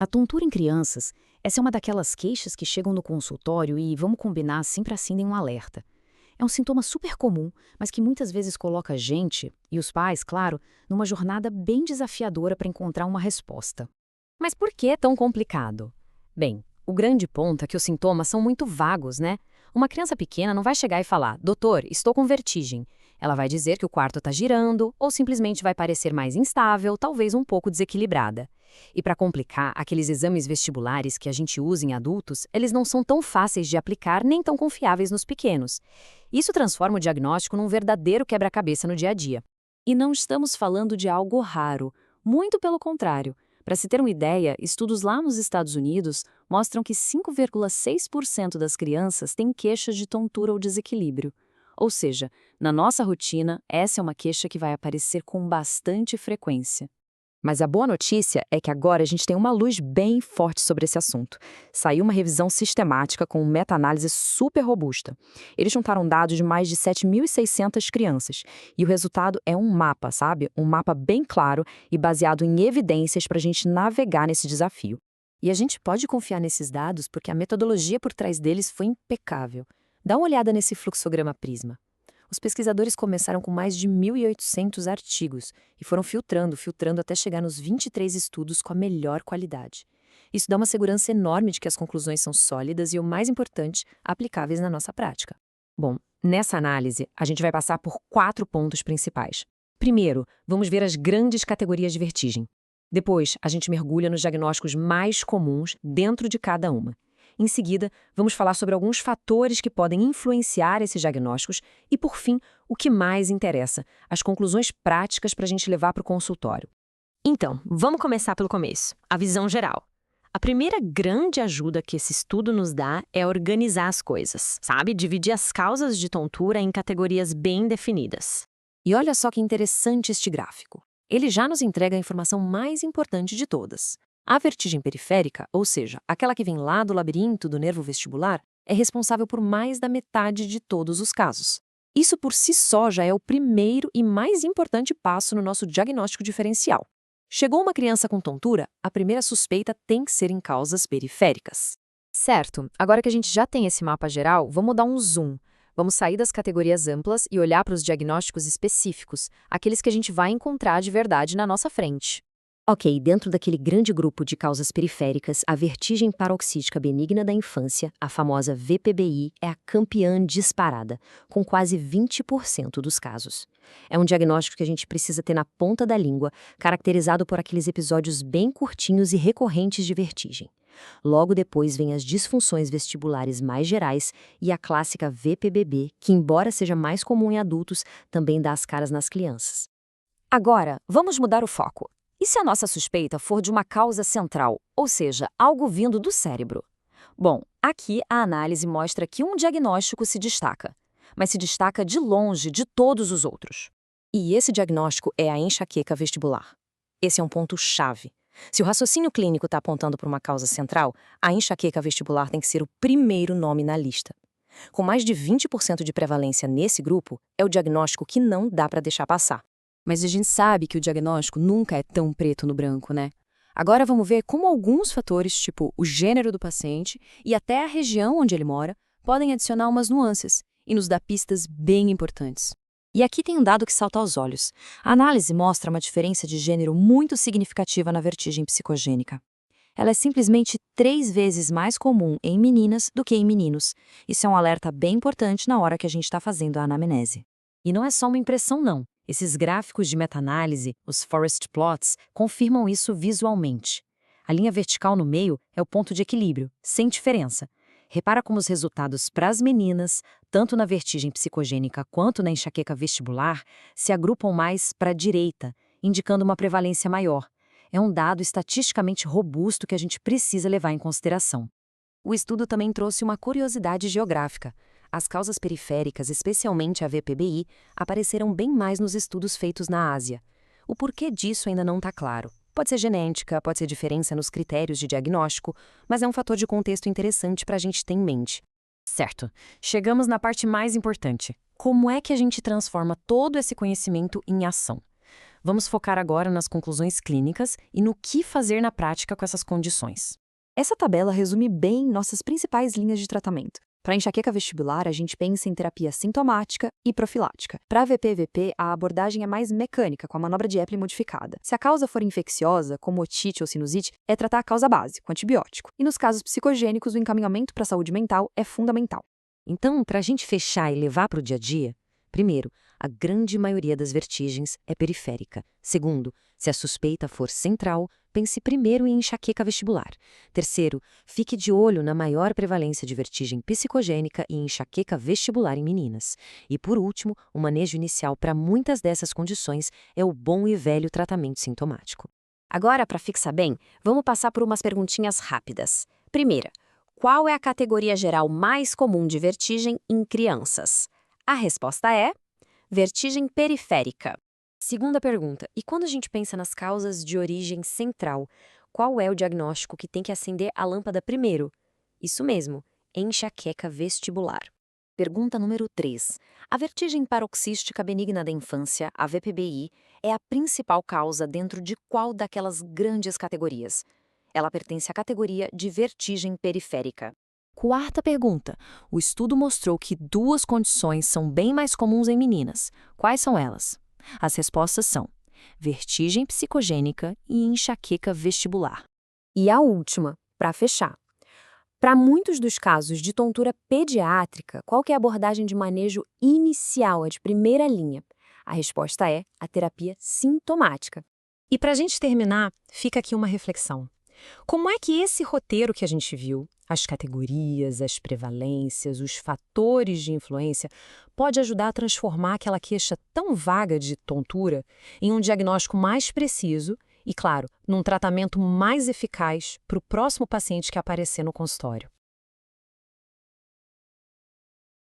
A tontura em crianças, essa é uma daquelas queixas que chegam no consultório e, vamos combinar, sempre acendem um alerta. É um sintoma super comum, mas que muitas vezes coloca a gente, e os pais, claro, numa jornada bem desafiadora para encontrar uma resposta. Mas por que é tão complicado? Bem, o grande ponto é que os sintomas são muito vagos, né? Uma criança pequena não vai chegar e falar, doutor, estou com vertigem. Ela vai dizer que o quarto está girando, ou simplesmente vai parecer mais instável, talvez um pouco desequilibrada. E para complicar, aqueles exames vestibulares que a gente usa em adultos, eles não são tão fáceis de aplicar nem tão confiáveis nos pequenos. Isso transforma o diagnóstico num verdadeiro quebra-cabeça no dia a dia. E não estamos falando de algo raro, muito pelo contrário. Para se ter uma ideia, estudos lá nos Estados Unidos mostram que 5,6% das crianças têm queixas de tontura ou desequilíbrio. Ou seja, na nossa rotina, essa é uma queixa que vai aparecer com bastante frequência. Mas a boa notícia é que agora a gente tem uma luz bem forte sobre esse assunto. Saiu uma revisão sistemática com uma meta-análise super robusta. Eles juntaram dados de mais de 7.600 crianças. E o resultado é um mapa, sabe? Um mapa bem claro e baseado em evidências para a gente navegar nesse desafio. E a gente pode confiar nesses dados porque a metodologia por trás deles foi impecável. Dá uma olhada nesse fluxograma Prisma. Os pesquisadores começaram com mais de 1.800 artigos e foram filtrando até chegar nos 23 estudos com a melhor qualidade. Isso dá uma segurança enorme de que as conclusões são sólidas e, o mais importante, aplicáveis na nossa prática. Bom, nessa análise, a gente vai passar por 4 pontos principais. Primeiro, vamos ver as grandes categorias de vertigem. Depois, a gente mergulha nos diagnósticos mais comuns dentro de cada uma. Em seguida, vamos falar sobre alguns fatores que podem influenciar esses diagnósticos e, por fim, o que mais interessa, as conclusões práticas para a gente levar para o consultório. Então, vamos começar pelo começo, a visão geral. A primeira grande ajuda que esse estudo nos dá é organizar as coisas, sabe? Dividir as causas de tontura em categorias bem definidas. E olha só que interessante este gráfico. Ele já nos entrega a informação mais importante de todas. A vertigem periférica, ou seja, aquela que vem lá do labirinto do nervo vestibular, é responsável por mais da metade de todos os casos. Isso por si só já é o primeiro e mais importante passo no nosso diagnóstico diferencial. Chegou uma criança com tontura, a primeira suspeita tem que ser em causas periféricas. Certo, agora que a gente já tem esse mapa geral, vamos dar um zoom. Vamos sair das categorias amplas e olhar para os diagnósticos específicos, aqueles que a gente vai encontrar de verdade na nossa frente. Ok, dentro daquele grande grupo de causas periféricas, a vertigem paroxística benigna da infância, a famosa VPBI, é a campeã disparada, com quase 20% dos casos. É um diagnóstico que a gente precisa ter na ponta da língua, caracterizado por aqueles episódios bem curtinhos e recorrentes de vertigem. Logo depois vem as disfunções vestibulares mais gerais e a clássica VPBB, que, embora seja mais comum em adultos, também dá as caras nas crianças. Agora, vamos mudar o foco. E se a nossa suspeita for de uma causa central, ou seja, algo vindo do cérebro? Bom, aqui a análise mostra que um diagnóstico se destaca, mas se destaca de longe de todos os outros. E esse diagnóstico é a enxaqueca vestibular. Esse é um ponto-chave. Se o raciocínio clínico está apontando para uma causa central, a enxaqueca vestibular tem que ser o primeiro nome na lista. Com mais de 20% de prevalência nesse grupo, é o diagnóstico que não dá para deixar passar. Mas a gente sabe que o diagnóstico nunca é tão preto no branco, né? Agora vamos ver como alguns fatores, tipo o gênero do paciente e até a região onde ele mora, podem adicionar umas nuances e nos dar pistas bem importantes. E aqui tem um dado que salta aos olhos. A análise mostra uma diferença de gênero muito significativa na vertigem psicogênica. Ela é simplesmente 3 vezes mais comum em meninas do que em meninos. Isso é um alerta bem importante na hora que a gente está fazendo a anamnese. E não é só uma impressão, não. Esses gráficos de meta-análise, os forest plots, confirmam isso visualmente. A linha vertical no meio é o ponto de equilíbrio, sem diferença. Repara como os resultados para as meninas, tanto na vertigem psicogênica quanto na enxaqueca vestibular, se agrupam mais para a direita, indicando uma prevalência maior. É um dado estatisticamente robusto que a gente precisa levar em consideração. O estudo também trouxe uma curiosidade geográfica. As causas periféricas, especialmente a VPBI, apareceram bem mais nos estudos feitos na Ásia. O porquê disso ainda não está claro. Pode ser genética, pode ser diferença nos critérios de diagnóstico, mas é um fator de contexto interessante para a gente ter em mente. Certo, chegamos na parte mais importante. Como é que a gente transforma todo esse conhecimento em ação? Vamos focar agora nas conclusões clínicas e no que fazer na prática com essas condições. Essa tabela resume bem nossas principais linhas de tratamento. Para enxaqueca vestibular, a gente pensa em terapia sintomática e profilática. Para VPVP, a abordagem é mais mecânica, com a manobra de Epley modificada. Se a causa for infecciosa, como otite ou sinusite, é tratar a causa base, com antibiótico. E nos casos psicogênicos, o encaminhamento para a saúde mental é fundamental. Então, para a gente fechar e levar para o dia a dia, primeiro, a grande maioria das vertigens é periférica. Segundo, se a suspeita for central, pense primeiro em enxaqueca vestibular. Terceiro, fique de olho na maior prevalência de vertigem psicogênica e enxaqueca vestibular em meninas. E por último, o manejo inicial para muitas dessas condições é o bom e velho tratamento sintomático. Agora, para fixar bem, vamos passar por umas perguntinhas rápidas. Primeira, qual é a categoria geral mais comum de vertigem em crianças? A resposta é vertigem periférica. Segunda pergunta, e quando a gente pensa nas causas de origem central, qual é o diagnóstico que tem que acender a lâmpada primeiro? Isso mesmo, enxaqueca vestibular. Pergunta número 3. A vertigem paroxística benigna da infância, a VPBI, é a principal causa dentro de qual daquelas grandes categorias? Ela pertence à categoria de vertigem periférica. Quarta pergunta, o estudo mostrou que duas condições são bem mais comuns em meninas. Quais são elas? As respostas são vertigem psicogênica e enxaqueca vestibular. E a última, para fechar. Para muitos dos casos de tontura pediátrica, qual que é a abordagem de manejo inicial, a de primeira linha? A resposta é a terapia sintomática. E para a gente terminar, fica aqui uma reflexão. Como é que esse roteiro que a gente viu, as categorias, as prevalências, os fatores de influência, pode ajudar a transformar aquela queixa tão vaga de tontura em um diagnóstico mais preciso e, claro, num tratamento mais eficaz para o próximo paciente que aparecer no consultório?